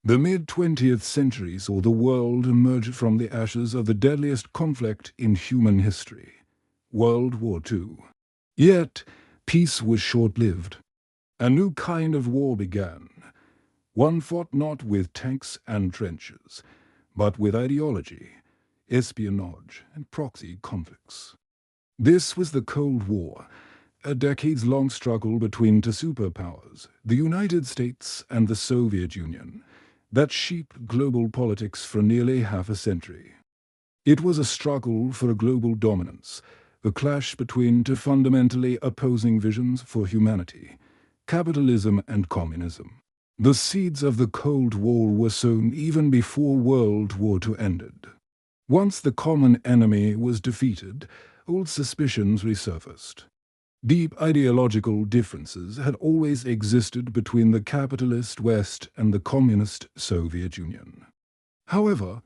The mid-20th century saw the world emerge from the ashes of the deadliest conflict in human history, World War II. Yet, peace was short-lived. A new kind of war began. One fought not with tanks and trenches, but with ideology, espionage, and proxy conflicts. This was the Cold War, a decades-long struggle between two superpowers, the United States and the Soviet Union, that shaped global politics for nearly half a century. It was a struggle for global dominance, a clash between two fundamentally opposing visions for humanity, capitalism and communism. The seeds of the Cold War were sown even before World War II ended. Once the common enemy was defeated, old suspicions resurfaced. Deep ideological differences had always existed between the capitalist West and the communist Soviet Union. However,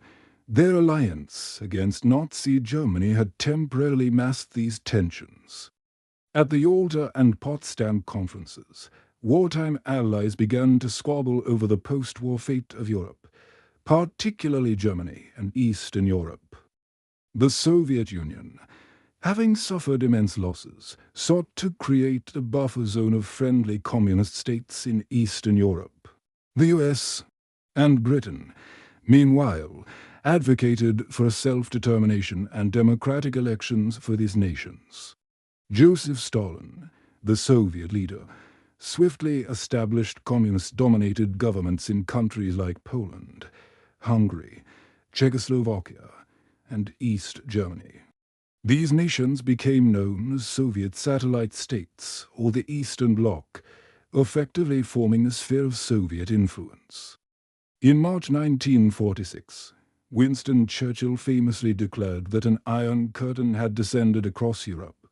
their alliance against Nazi Germany had temporarily masked these tensions. At the Yalta and Potsdam conferences, wartime allies began to squabble over the post-war fate of Europe, particularly Germany and Eastern Europe. The Soviet Union, having suffered immense losses, sought to create a buffer zone of friendly communist states in Eastern Europe. The US and Britain, meanwhile, advocated for self-determination and democratic elections for these nations. Joseph Stalin, the Soviet leader, swiftly established communist-dominated governments in countries like Poland, Hungary, Czechoslovakia, and East Germany. These nations became known as Soviet satellite states, or the Eastern Bloc, effectively forming a sphere of Soviet influence. In March 1946, Winston Churchill famously declared that an Iron Curtain had descended across Europe,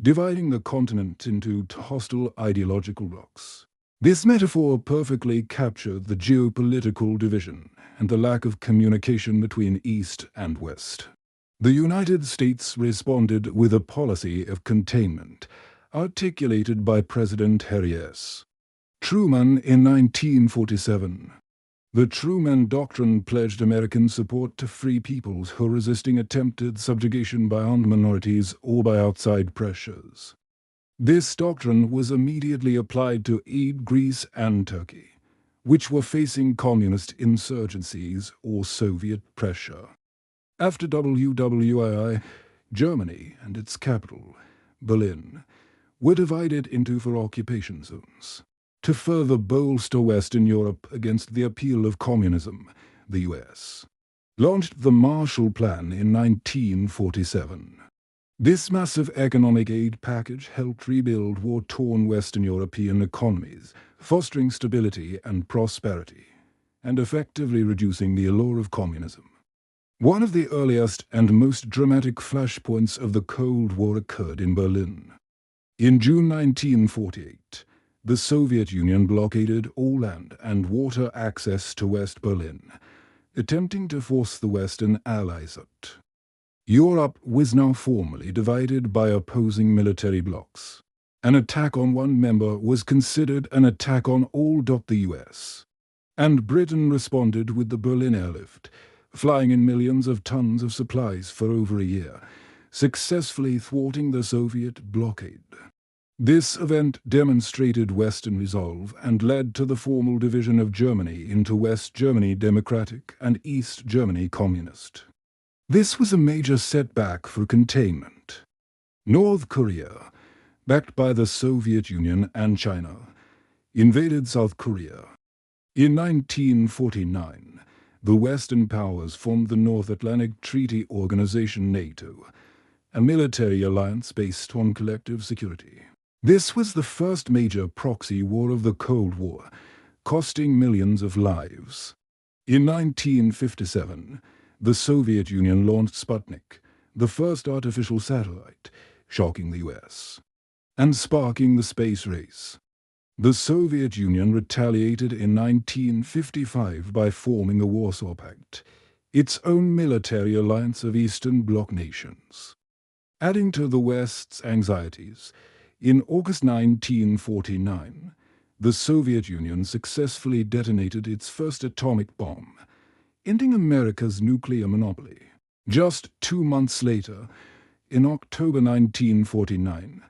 dividing the continent into hostile ideological blocs. This metaphor perfectly captured the geopolitical division and the lack of communication between East and West. The United States responded with a policy of containment, articulated by President Harry S. Truman in 1947. The Truman Doctrine pledged American support to free peoples who were resisting attempted subjugation by armed minorities or by outside pressures. This doctrine was immediately applied to aid Greece and Turkey, which were facing communist insurgencies or Soviet pressure. After WWII, Germany and its capital, Berlin, were divided into four occupation zones. To further bolster Western Europe against the appeal of communism, the US launched the Marshall Plan in 1947. This massive economic aid package helped rebuild war-torn Western European economies, fostering stability and prosperity, and effectively reducing the allure of communism. One of the earliest and most dramatic flashpoints of the Cold War occurred in Berlin. In June 1948, the Soviet Union blockaded all land and water access to West Berlin, attempting to force the Western Allies out. Europe was now formally divided by opposing military blocs. An attack on one member was considered an attack on all. The US and Britain responded with the Berlin airlift, flying in millions of tons of supplies for over a year, successfully thwarting the Soviet blockade. This event demonstrated Western resolve and led to the formal division of Germany into West Germany Democratic and East Germany Communist. This was a major setback for containment. North Korea, backed by the Soviet Union and China, invaded South Korea. In 1949, the Western powers formed the North Atlantic Treaty Organization NATO, a military alliance based on collective security. This was the first major proxy war of the Cold War, costing millions of lives. In 1957, the Soviet Union launched Sputnik, the first artificial satellite, shocking the US and sparking the space race. The Soviet Union retaliated in 1955 by forming the Warsaw Pact, its own military alliance of Eastern Bloc nations. Adding to the West's anxieties, in August 1949, the Soviet Union successfully detonated its first atomic bomb, ending America's nuclear monopoly. Just 2 months later, in October 1949,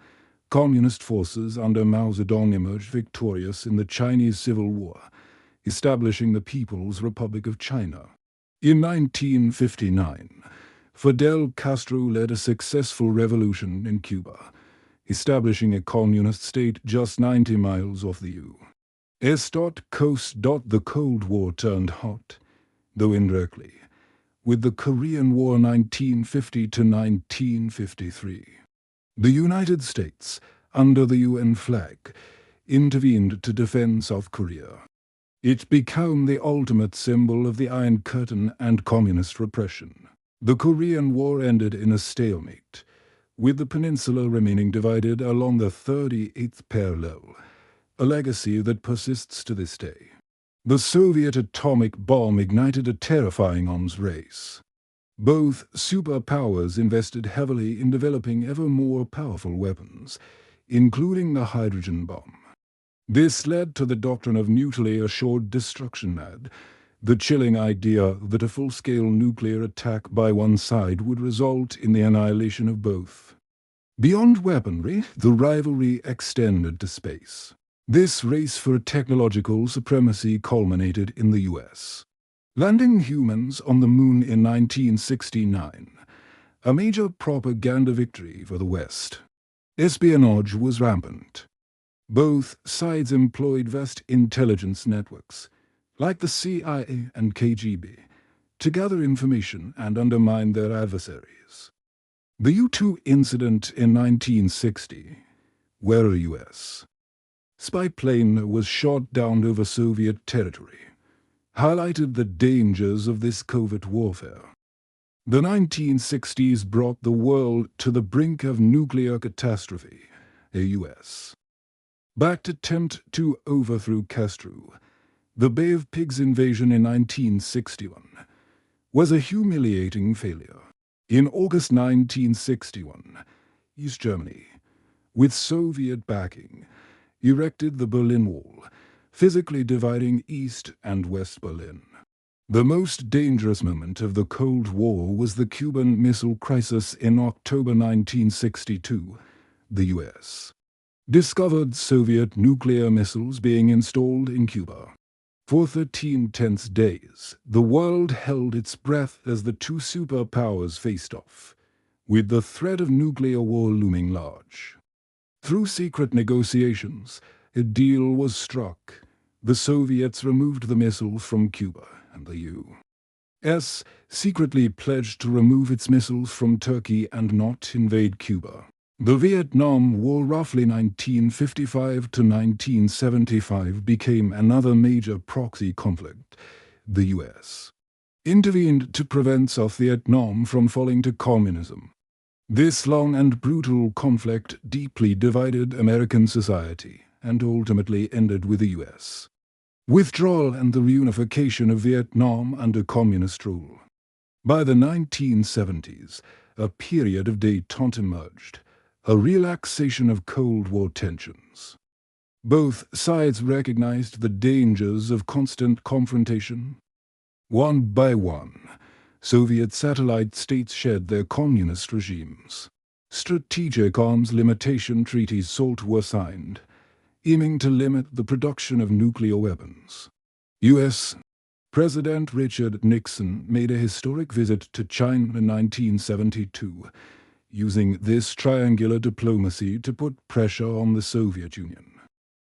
Communist forces under Mao Zedong emerged victorious in the Chinese Civil War, establishing the People's Republic of China. In 1959, Fidel Castro led a successful revolution in Cuba, establishing a communist state just 90 miles off the U.S. coast. The Cold War turned hot, though indirectly, with the Korean War 1950 to 1953. The United States, under the UN flag, intervened to defend South Korea. It became the ultimate symbol of the Iron Curtain and communist repression. The Korean War ended in a stalemate, with the peninsula remaining divided along the 38th parallel, a legacy that persists to this day. The Soviet atomic bomb ignited a terrifying arms race. Both superpowers invested heavily in developing ever more powerful weapons, including the hydrogen bomb. This led to the doctrine of mutually assured destruction, the chilling idea that a full-scale nuclear attack by one side would result in the annihilation of both. Beyond weaponry, the rivalry extended to space. This race for technological supremacy culminated in the U.S. landing humans on the moon in 1969, a major propaganda victory for the West. Espionage was rampant. Both sides employed vast intelligence networks, like the CIA and KGB, to gather information and undermine their adversaries. The U-2 incident in 1960, where a U.S. spy plane was shot down over Soviet territory, highlighted the dangers of this covert warfare. The 1960s brought the world to the brink of nuclear catastrophe. A U.S. backed attempt to overthrow Castro, the Bay of Pigs invasion in 1961, was a humiliating failure. In August 1961, East Germany, with Soviet backing, erected the Berlin Wall, physically dividing East and West Berlin. The most dangerous moment of the Cold War was the Cuban Missile Crisis in October 1962. The U.S. discovered Soviet nuclear missiles being installed in Cuba. For 13 tense days, the world held its breath as the two superpowers faced off, with the threat of nuclear war looming large. Through secret negotiations, a deal was struck. The Soviets removed the missiles from Cuba, and the U.S. secretly pledged to remove its missiles from Turkey and not invade Cuba. The Vietnam War, roughly 1955 to 1975, became another major proxy conflict. The U.S. intervened to prevent South Vietnam from falling to communism. This long and brutal conflict deeply divided American society and ultimately ended with the U.S. withdrawal and the reunification of Vietnam under communist rule. By the 1970s, a period of détente emerged, a relaxation of Cold War tensions. Both sides recognized the dangers of constant confrontation. One by one, Soviet satellite states shed their communist regimes. Strategic arms limitation treaties were signed, aiming to limit the production of nuclear weapons. U.S. President Richard Nixon made a historic visit to China in 1972, using this triangular diplomacy to put pressure on the Soviet Union.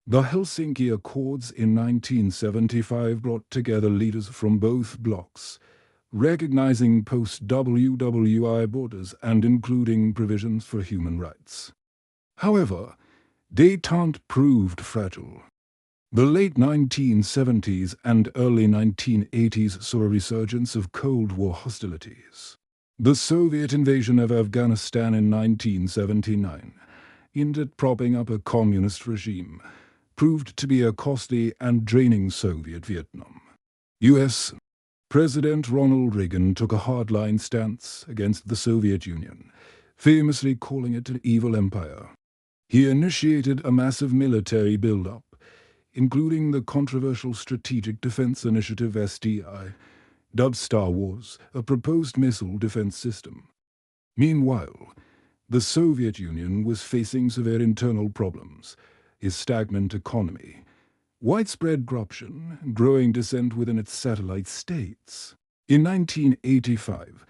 The Helsinki Accords in 1975 brought together leaders from both blocs, recognizing post-WWII borders and including provisions for human rights. However, détente proved fragile. The late 1970s and early 1980s saw a resurgence of Cold War hostilities. The Soviet invasion of Afghanistan in 1979, aimed at propping up a communist regime, proved to be a costly and draining Soviet Vietnam. U.S. President Ronald Reagan took a hardline stance against the Soviet Union, famously calling it an evil empire. He initiated a massive military buildup, including the controversial Strategic Defense Initiative (SDI), dubbed Star Wars, a proposed missile defense system. Meanwhile, the Soviet Union was facing severe internal problems, a stagnant economy, widespread corruption, growing dissent within its satellite states. In 1985,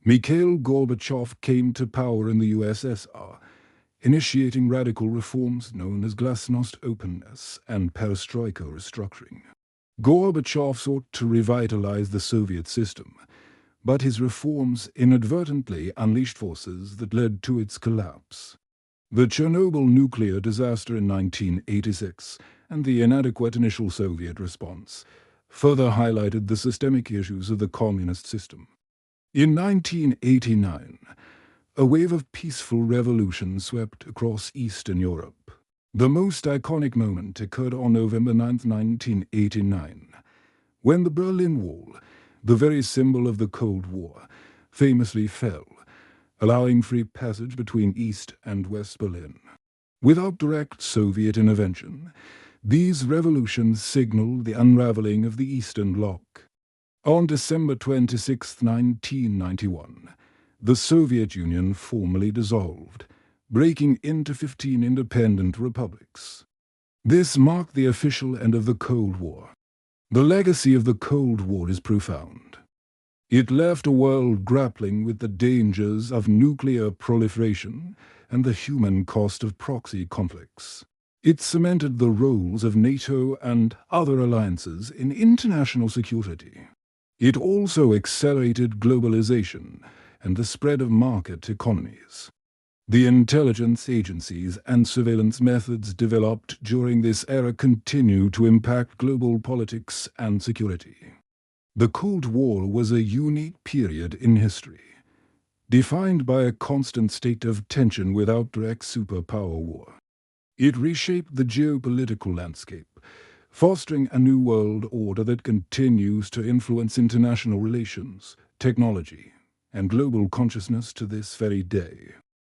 Mikhail Gorbachev came to power in the USSR, initiating radical reforms known as glasnost openness and perestroika restructuring. Gorbachev sought to revitalize the Soviet system, but his reforms inadvertently unleashed forces that led to its collapse. The Chernobyl nuclear disaster in 1986 and the inadequate initial Soviet response further highlighted the systemic issues of the communist system. In 1989, a wave of peaceful revolution swept across Eastern Europe. The most iconic moment occurred on November 9, 1989, when the Berlin Wall, the very symbol of the Cold War, famously fell, allowing free passage between East and West Berlin. Without direct Soviet intervention, these revolutions signaled the unraveling of the Eastern Bloc. On December 26, 1991, the Soviet Union formally dissolved, breaking into 15 independent republics. This marked the official end of the Cold War. The legacy of the Cold War is profound. It left a world grappling with the dangers of nuclear proliferation and the human cost of proxy conflicts. It cemented the roles of NATO and other alliances in international security. It also accelerated globalization and the spread of market economies. The intelligence agencies and surveillance methods developed during this era continue to impact global politics and security. The Cold War was a unique period in history, defined by a constant state of tension without direct superpower war. It reshaped the geopolitical landscape, fostering a new world order that continues to influence international relations, technology, and global consciousness to this very day.